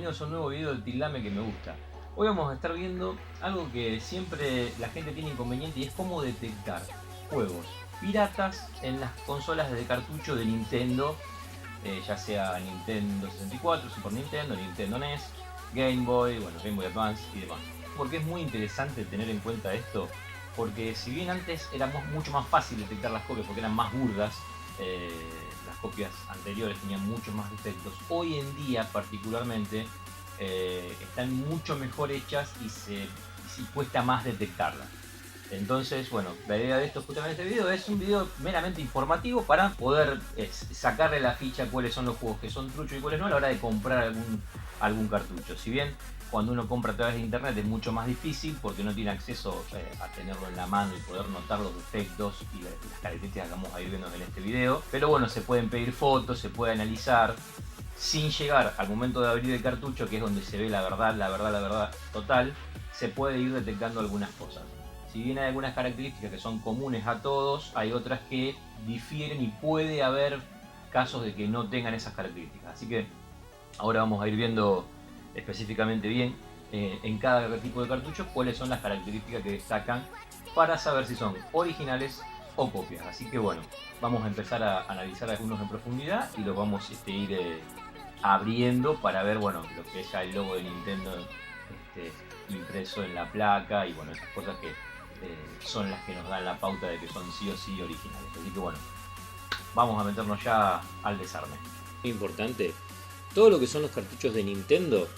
bienvenidos a un nuevo video de Tildame que me gusta. Hoy vamos a estar viendo algo que siempre la gente tiene inconveniente y es cómo detectar juegos piratas en las consolas de cartucho de Nintendo, ya sea Nintendo 64, Super Nintendo, Nintendo NES, Game Boy, bueno, Game Boy Advance y demás. Porque es muy interesante tener en cuenta esto, porque si bien antes era mucho más fácil detectar las copias porque eran más burdas, las copias anteriores tenían muchos más defectos, hoy en día particularmente están mucho mejor hechas y cuesta más detectarlas. Entonces, bueno, la idea de esto justamente este video es un video meramente informativo para poder sacarle la ficha a cuáles son los juegos que son truchos y cuáles no a la hora de comprar algún cartucho. Si bien cuando uno compra a través de internet es mucho más difícil porque no tiene acceso a tenerlo en la mano y poder notar los defectos y las características que vamos a ir viendo en este video. Pero bueno, se pueden pedir fotos, se puede analizar sin llegar al momento de abrir el cartucho, que es donde se ve la verdad total. Se puede ir detectando algunas cosas. Si bien hay algunas características que son comunes a todos, hay otras que difieren y puede haber casos de que no tengan esas características. Así que ahora vamos a ir viendo específicamente bien en cada tipo de cartucho cuáles son las características que destacan para saber si son originales o copias. Así que bueno, vamos a empezar a analizar algunos en profundidad y los vamos a ir abriendo para ver, bueno, lo que es ya el logo de Nintendo impreso en la placa y bueno, esas cosas que son las que nos dan la pauta de que son sí o sí originales. Así que bueno, vamos a meternos ya al desarme. Importante, todo lo que son los cartuchos de Nintendo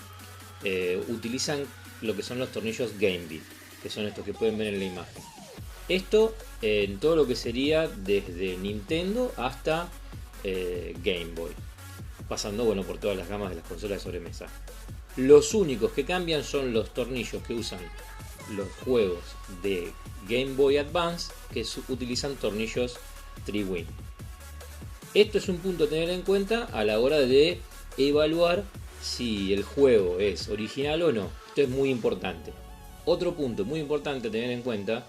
utilizan lo que son los tornillos Game Beat, que son estos que pueden ver en la imagen. Esto en todo lo que sería desde Nintendo hasta Game Boy, pasando bueno por todas las gamas de las consolas de sobremesa. Los únicos que cambian son los tornillos que usan los juegos de Game Boy Advance, que utilizan tornillos 3-Win. Esto es un punto a tener en cuenta a la hora de evaluar si el juego es original o no. Esto es muy importante. Otro punto muy importante a tener en cuenta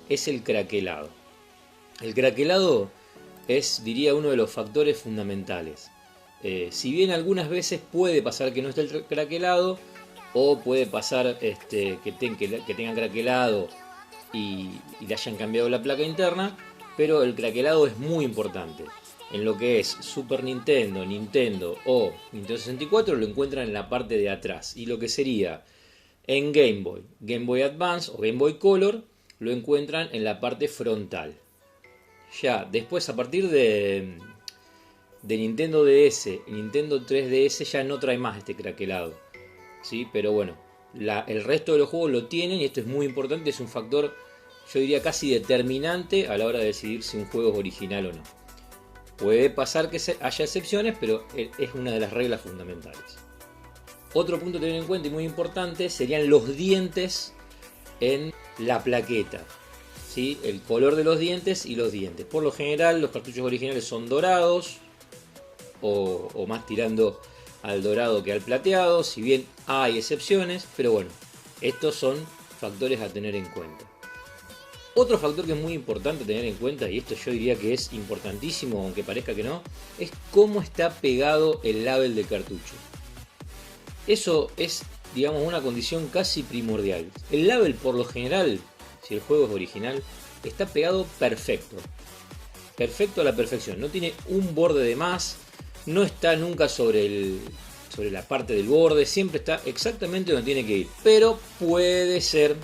es el craquelado. El craquelado es, diría, uno de los factores fundamentales. Si bien algunas veces puede pasar que no esté el craquelado, o puede pasar que tengan craquelado y le hayan cambiado la placa interna, pero el craquelado es muy importante. En lo que es Super Nintendo, Nintendo o Nintendo 64 lo encuentran en la parte de atrás. Y lo que sería en Game Boy, Game Boy Advance o Game Boy Color lo encuentran en la parte frontal. Ya después, a partir de Nintendo DS y Nintendo 3DS ya no trae más este craquelado, ¿sí? Pero bueno, el resto de los juegos lo tienen y esto es muy importante, es un factor, yo diría casi determinante a la hora de decidir si un juego es original o no. Puede pasar que haya excepciones, pero es una de las reglas fundamentales. Otro punto a tener en cuenta y muy importante serían los dientes en la plaqueta, ¿sí? El color de los dientes y los dientes. Por lo general los cartuchos originales son dorados o más tirando al dorado que al plateado, si bien hay excepciones, pero bueno, estos son factores a tener en cuenta. Otro factor que es muy importante tener en cuenta, y esto yo diría que es importantísimo, aunque parezca que no, es cómo está pegado el label del cartucho. Eso es, digamos, una condición casi primordial. El label, por lo general, si el juego es original, está pegado perfecto. Perfecto a la perfección. No tiene un borde de más, no está nunca sobre la parte del borde, siempre está exactamente donde tiene que ir. Pero puede ser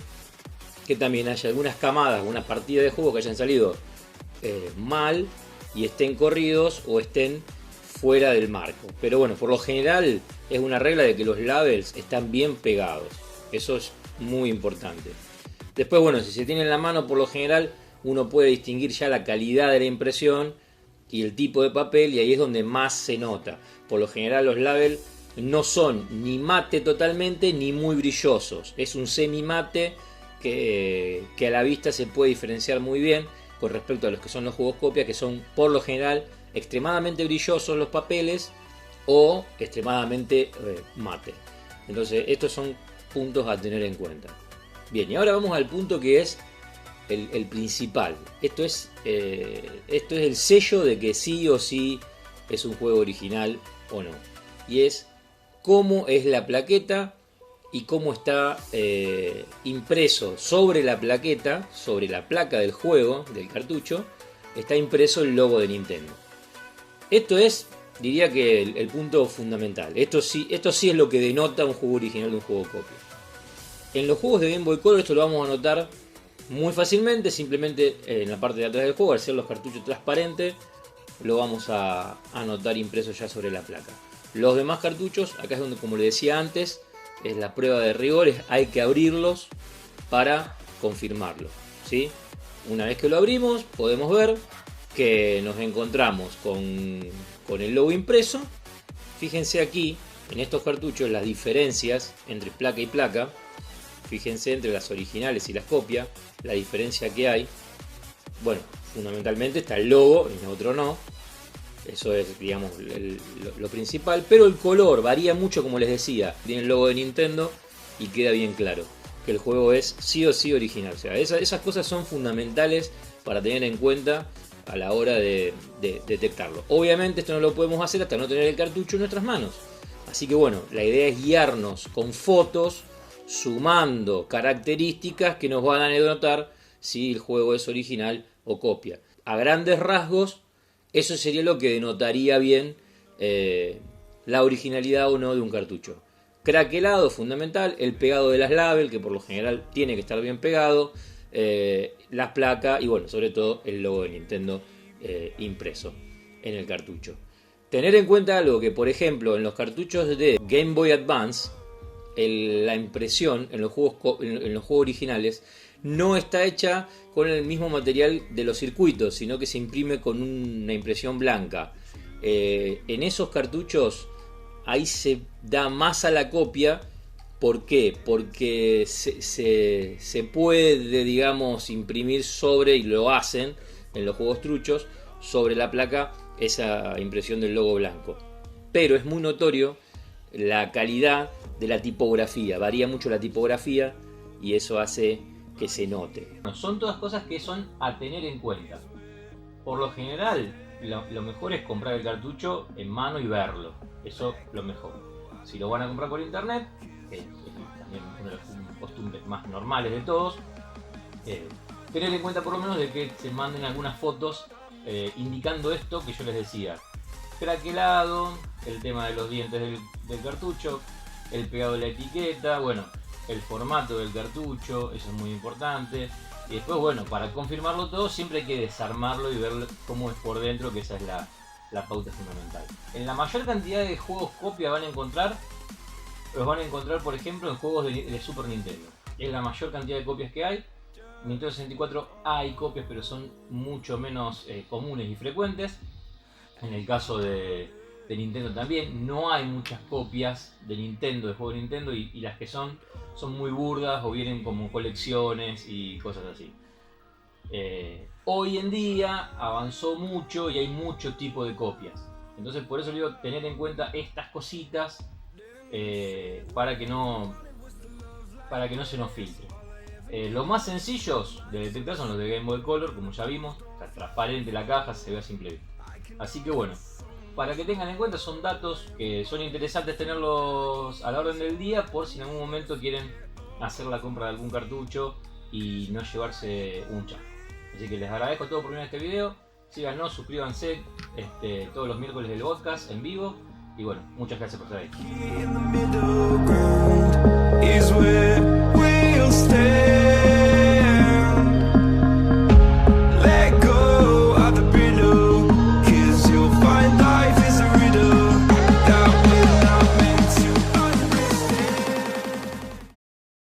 que también haya algunas camadas, algunas partidas de juego que hayan salido mal y estén corridos o estén fuera del marco. Pero bueno, por lo general es una regla de que los labels están bien pegados. Eso es muy importante. Después, bueno, si se tiene en la mano, por lo general uno puede distinguir ya la calidad de la impresión y el tipo de papel, y ahí es donde más se nota. Por lo general los labels no son ni mate totalmente ni muy brillosos. Es un semi mate que a la vista se puede diferenciar muy bien con respecto a los que son los juegos copia, que son por lo general extremadamente brillosos los papeles o extremadamente mate. Entonces estos son puntos a tener en cuenta. Bien, y ahora vamos al punto que es el principal. Esto es el sello de que sí o sí es un juego original o no. Y es cómo es la plaqueta y cómo está impreso sobre la plaqueta, sobre la placa del juego, del cartucho, está impreso el logo de Nintendo. Esto es, diría que el punto fundamental. Esto sí es lo que denota un juego original de un juego copia. En los juegos de Game Boy Color esto lo vamos a notar muy fácilmente, simplemente en la parte de atrás del juego, al ser los cartuchos transparentes, lo vamos a notar impreso ya sobre la placa. Los demás cartuchos, acá es donde, como les decía antes, es la prueba de rigor, hay que abrirlos para confirmarlo, ¿sí? Una vez que lo abrimos, podemos ver que nos encontramos con el logo impreso. Fíjense aquí, en estos cartuchos, las diferencias entre placa y placa. Fíjense entre las originales y las copias, la diferencia que hay. Bueno, fundamentalmente está el logo, en el otro no. Eso es, digamos, lo principal. Pero el color varía mucho, como les decía. Tiene el logo de Nintendo y queda bien claro que el juego es sí o sí original. O sea, esas cosas son fundamentales para tener en cuenta a la hora de detectarlo. Obviamente esto no lo podemos hacer hasta no tener el cartucho en nuestras manos. Así que bueno, la idea es guiarnos con fotos, sumando características que nos van a denotar si el juego es original o copia. A grandes rasgos, eso sería lo que denotaría bien la originalidad o no de un cartucho. Craquelado, fundamental, el pegado de las labels, que por lo general tiene que estar bien pegado, las placas y bueno, sobre todo el logo de Nintendo impreso en el cartucho. Tener en cuenta algo que, por ejemplo, en los cartuchos de Game Boy Advance, la impresión en los juegos originales no está hecha con el mismo material de los circuitos, sino que se imprime con una impresión blanca. En esos cartuchos ahí se da más a la copia. ¿Por qué? Porque se puede, digamos, imprimir sobre, y lo hacen en los juegos truchos, sobre la placa esa impresión del logo blanco. Pero es muy notorio la calidad de la tipografía, varía mucho la tipografía y eso hace que se note. Son todas cosas que son a tener en cuenta. Por lo general, lo mejor es comprar el cartucho en mano y verlo. Eso lo mejor. Si lo van a comprar por internet, que es también una de las costumbres más normales de todos, tener en cuenta por lo menos de que se manden algunas fotos indicando esto que yo les decía. Craquelado, el tema de los dientes del cartucho, el pegado de la etiqueta, bueno, el formato del cartucho, eso es muy importante. Y después, bueno, para confirmarlo todo siempre hay que desarmarlo y ver cómo es por dentro, que esa es la pauta fundamental. En la mayor cantidad de juegos copia los van a encontrar por ejemplo en juegos de Super Nintendo. Es la mayor cantidad de copias que hay. En Nintendo 64 hay copias, pero son mucho menos comunes y frecuentes. En el caso de Nintendo también no hay muchas copias de Nintendo, de juegos de Nintendo, y las que son muy burdas o vienen como colecciones y cosas así. Hoy en día avanzó mucho y hay mucho tipo de copias. Entonces por eso digo, tener en cuenta estas cositas para que no se nos filtre. Los más sencillos de detectar son los de Game Boy Color, como ya vimos. Está transparente la caja, se ve a simple vista. Así que bueno, para que tengan en cuenta, son datos que son interesantes tenerlos a la orden del día por si en algún momento quieren hacer la compra de algún cartucho y no llevarse un chasco. Así que les agradezco todo por ver este video. Síganos, suscríbanse todos los miércoles del podcast en vivo. Y bueno, muchas gracias por estar ahí.